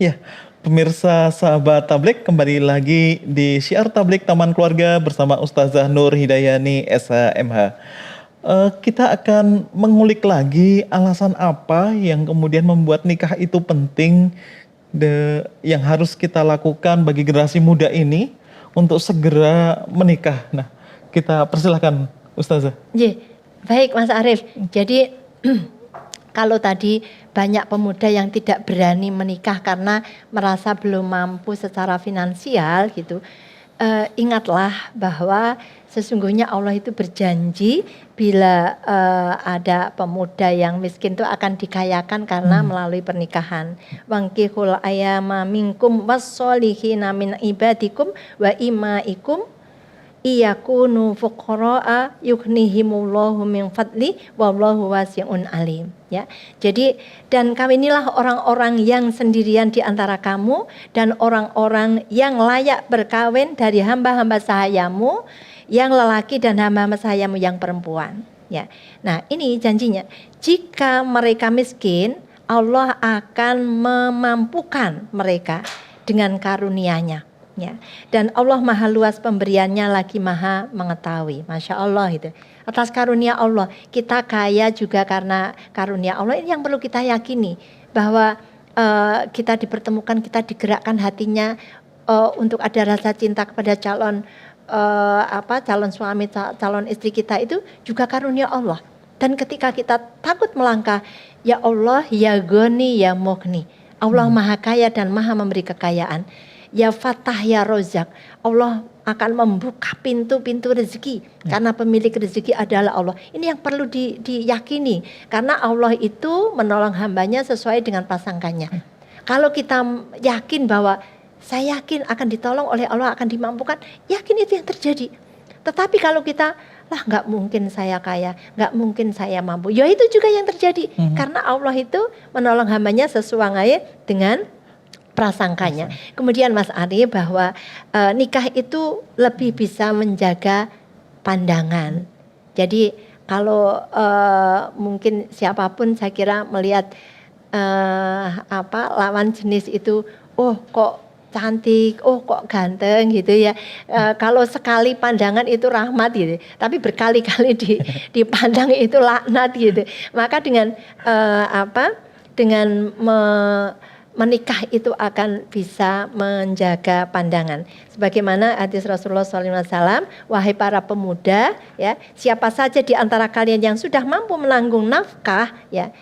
Ya, pemirsa sahabat Tablik kembali lagi di Syiar Tablik Taman Keluarga bersama Ustazah Nur Hidayani SHMH. Kita akan mengulik lagi alasan apa yang kemudian membuat nikah itu penting, yang harus kita lakukan bagi generasi muda ini untuk segera menikah. Nah, kita persilahkan Ustazah. Ye, baik Mas Arief. Jadi kalau tadi banyak pemuda yang tidak berani menikah karena merasa belum mampu secara finansial gitu. Ingatlah bahwa sesungguhnya Allah itu berjanji bila ada pemuda yang miskin itu akan dikayakan karena melalui pernikahan. Wangkihul ayama minkum wassolihina min ibadikum wa imaikum iyakunu fuqara'a yughnihimullahu min fadli wallahu wasi'un alim, ya. Jadi dan kawinilah orang-orang yang sendirian di antara kamu dan orang-orang yang layak berkawin dari hamba-hamba sahayamu yang lelaki dan hamba-hamba sahayamu yang perempuan, ya. Nah, ini janjinya. Jika mereka miskin, Allah akan memampukan mereka dengan karunia-Nya. Ya. Dan Allah maha luas pemberiannya lagi maha mengetahui. Masya Allah itu. Atas karunia Allah. Kita kaya juga karena karunia Allah. Ini yang perlu kita yakini. Bahwa kita dipertemukan, kita digerakkan hatinya untuk ada rasa cinta kepada calon suami, calon istri kita itu juga karunia Allah. Dan ketika kita takut melangkah, ya Allah, ya Goni, ya Mughni. Allah maha kaya dan maha memberi kekayaan. Ya Fatah, ya Rozak, Allah akan membuka pintu-pintu rezeki karena pemilik rezeki adalah Allah. Ini yang perlu diyakini karena Allah itu menolong hambanya sesuai dengan pasangkannya. Kalau kita yakin bahwa saya yakin akan ditolong oleh Allah, akan dimampukan, yakin itu yang terjadi. Tetapi kalau kita nggak mungkin saya kaya, nggak mungkin saya mampu, ya itu juga yang terjadi karena Allah itu menolong hambanya sesuai dengan prasangkanya. Kemudian Mas Ari bahwa nikah itu lebih bisa menjaga pandangan. Jadi kalau mungkin siapapun saya kira melihat lawan jenis itu, oh kok cantik, oh kok ganteng gitu ya. Kalau sekali pandangan itu rahmat gitu, tapi berkali-kali dipandang itu laknat gitu. Maka dengan menikah itu akan bisa menjaga pandangan. Sebagaimana hadis Rasulullah SAW, wahai para pemuda, ya, siapa saja di antara kalian yang sudah mampu menanggung nafkah, ya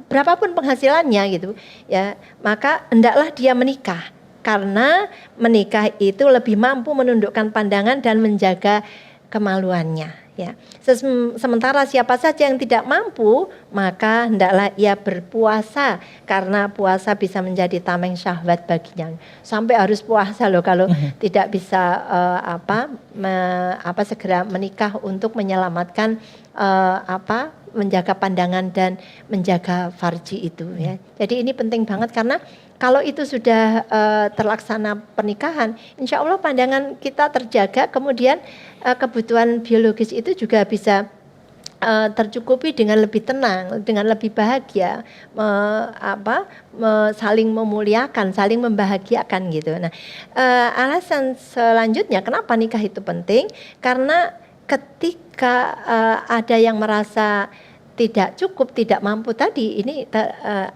berapapun penghasilannya gitu, ya, maka hendaklah dia menikah. Karena menikah itu lebih mampu menundukkan pandangan dan menjaga kemaluannya. Ya. Sementara siapa saja yang tidak mampu, maka hendaklah ia berpuasa karena puasa bisa menjadi tameng syahwat baginya. Sampai harus puasa loh kalau tidak bisa segera menikah untuk menyelamatkan menjaga pandangan dan menjaga farji itu, ya. Jadi ini penting banget karena kalau itu sudah terlaksana pernikahan, insya Allah pandangan kita terjaga, kemudian kebutuhan biologis itu juga bisa tercukupi dengan lebih tenang, dengan lebih bahagia, saling memuliakan, saling membahagiakan gitu. Nah, alasan selanjutnya kenapa nikah itu penting? Karena ketika ada yang merasa tidak cukup, tidak mampu tadi, ini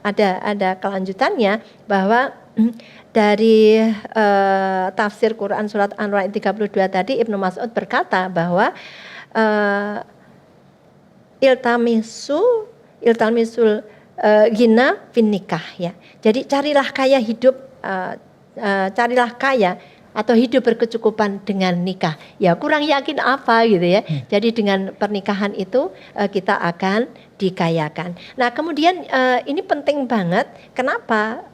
ada kelanjutannya bahwa dari tafsir Quran surat An-Nur 32 tadi Ibnu Mas'ud berkata bahwa iltamisul ghina fin nikah, ya. Jadi carilah kaya atau hidup berkecukupan dengan nikah. Ya kurang yakin apa gitu ya. Jadi dengan pernikahan itu kita akan dikayakan. Nah kemudian ini penting banget. Kenapa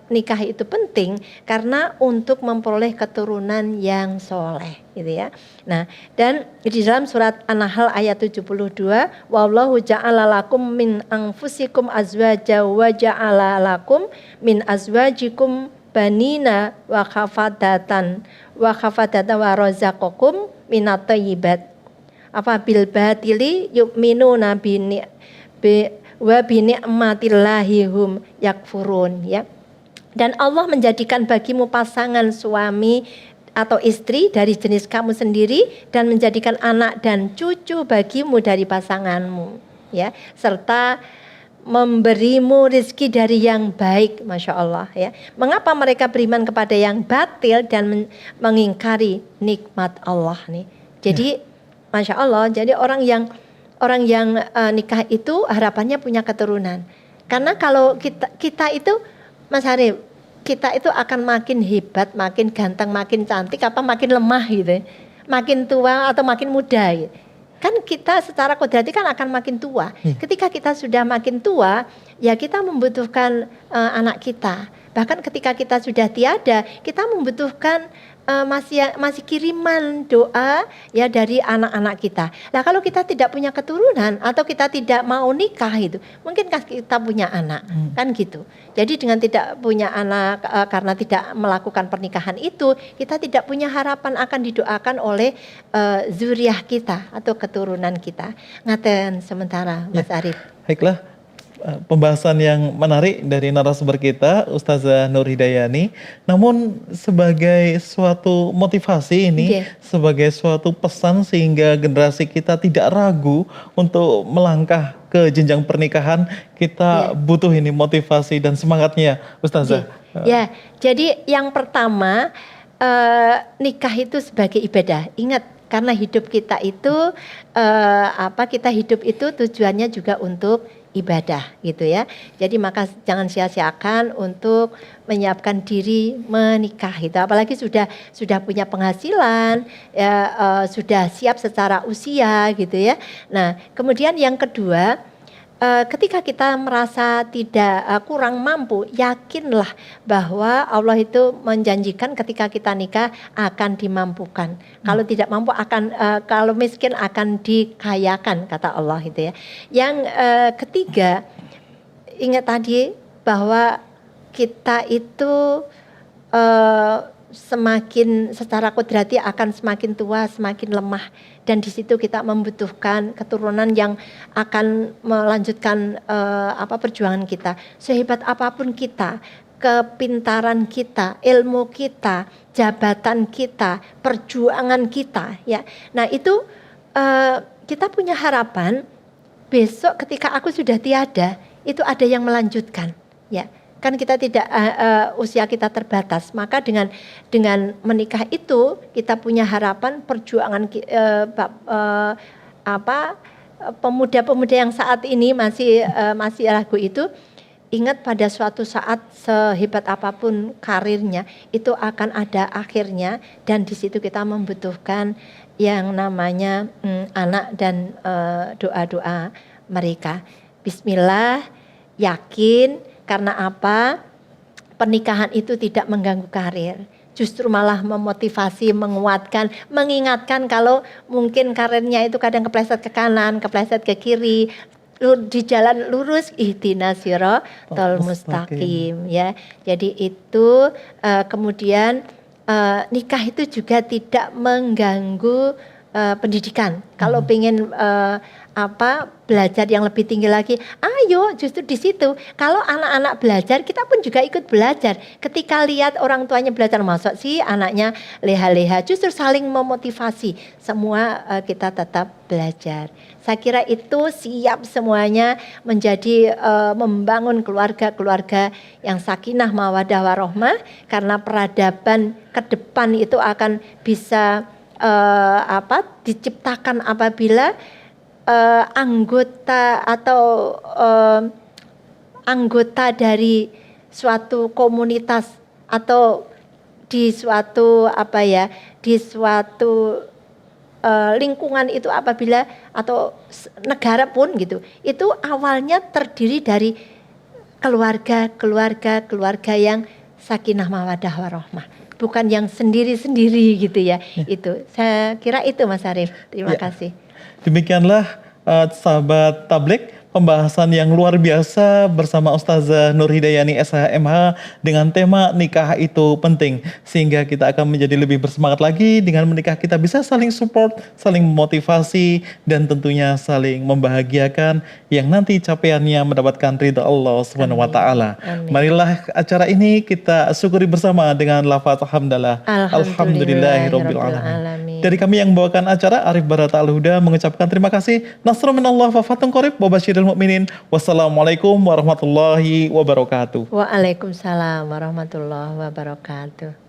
nikah itu penting? Karena untuk memperoleh keturunan yang soleh gitu ya. Nah dan di dalam surat An-Nahl ayat 72, wallahu ja'ala lakum min anfusikum azwaja wa ja'ala lakum min azwajikum banina wa khafadatan wa razaqakum minat thayyibat afabil batili yu'minuna wa bi ni'matillahi hum yakfurun, ya. Dan Allah menjadikan bagimu pasangan suami atau istri dari jenis kamu sendiri dan menjadikan anak dan cucu bagimu dari pasanganmu, ya, serta memberimu rezeki dari yang baik, masya Allah, ya. Mengapa mereka beriman kepada yang batil dan mengingkari nikmat Allah nih? Jadi, masya Allah, jadi orang yang nikah itu harapannya punya keturunan. Karena kalau kita itu, Mas Harif, kita itu akan makin hebat, makin ganteng, makin cantik, apa makin lemah gitu, makin tua atau makin muda gitu. Kan kita secara kodrati kan akan makin tua. Ketika kita sudah makin tua, ya kita membutuhkan anak kita. Bahkan ketika kita sudah tiada, kita membutuhkan masih kiriman doa ya dari anak-anak kita. Nah, kalau kita tidak punya keturunan atau kita tidak mau nikah itu, mungkinkah kita punya anak? Kan gitu. Jadi dengan tidak punya anak karena tidak melakukan pernikahan itu, kita tidak punya harapan akan didoakan oleh zuriah kita atau keturunan kita. Ngaten sementara Mas Arif. Baiklah, pembahasan yang menarik dari narasumber kita, Ustazah Nur Hidayani. Namun sebagai suatu motivasi ini, sebagai suatu pesan sehingga generasi kita tidak ragu untuk melangkah ke jenjang pernikahan, kita butuh ini motivasi dan semangatnya, Ustazah. Ya, jadi yang pertama nikah itu sebagai ibadah. Ingat, karena hidup kita itu kita hidup itu tujuannya juga untuk ibadah gitu ya. Jadi maka jangan sia-siakan untuk menyiapkan diri menikah itu. Apalagi sudah punya penghasilan, ya, sudah siap secara usia gitu ya. Nah, kemudian yang kedua, ketika kita merasa tidak kurang mampu, yakinlah bahwa Allah itu menjanjikan ketika kita nikah akan dimampukan. Kalau tidak mampu akan, kalau miskin akan dikayakan, kata Allah itu ya. Yang ketiga, ingat tadi bahwa kita itu semakin secara kodrati akan semakin tua, semakin lemah, dan di situ kita membutuhkan keturunan yang akan melanjutkan perjuangan kita. Sehebat apapun kita, kepintaran kita, ilmu kita, jabatan kita, perjuangan kita, ya. Nah itu kita punya harapan besok ketika aku sudah tiada, itu ada yang melanjutkan, ya. Kan kita tidak usia kita terbatas, maka dengan menikah itu kita punya harapan perjuangan pemuda-pemuda yang saat ini masih ragu itu, ingat pada suatu saat sehebat apapun karirnya itu akan ada akhirnya, dan di situ kita membutuhkan yang namanya anak dan doa-doa mereka. Bismillah, yakin. Karena apa? Pernikahan itu tidak mengganggu karir, justru malah memotivasi, menguatkan, mengingatkan kalau mungkin karirnya itu kadang kepleset ke kanan, kepleset ke kiri, di jalan lurus, ihdinas siratal mustaqim, ya. Jadi itu kemudian nikah itu juga tidak mengganggu pendidikan. Kalau pengen belajar yang lebih tinggi lagi, ayo, justru di situ. Kalau anak-anak belajar, kita pun juga ikut belajar. Ketika lihat orang tuanya belajar, masuk sih anaknya leha-leha, justru saling memotivasi. Semua kita tetap belajar. Saya kira itu siap semuanya menjadi membangun keluarga-keluarga yang sakinah mawadah warahmah, karena peradaban ke depan itu akan bisa diciptakan apabila anggota atau anggota dari suatu komunitas atau di suatu lingkungan itu apabila atau negara pun gitu, itu awalnya terdiri dari keluarga yang sakinah mawadah warahmah, bukan yang sendiri-sendiri gitu ya. Itu saya kira itu Mas Arif. Terima kasih. Demikianlah sahabat tablik pembahasan yang luar biasa bersama Ustazah Nur Hidayani SHMH dengan tema nikah itu penting. Sehingga kita akan menjadi lebih bersemangat lagi dengan menikah, kita bisa saling support, saling memotivasi, dan tentunya saling membahagiakan yang nanti capaiannya mendapatkan ridha Allah Subhanahu wa taala. Amin. Marilah acara ini kita syukuri bersama dengan lafaz hamdalah. Alhamdulillahirabbil alamin. Dari kami yang membawakan acara, Arif Barata Al-Huda mengucapkan terima kasih. Nasrun minallah wa fathun qarib wa basyiril mu'minin. Wassalamualaikum warahmatullahi wabarakatuh. Waalaikumsalam warahmatullahi wabarakatuh.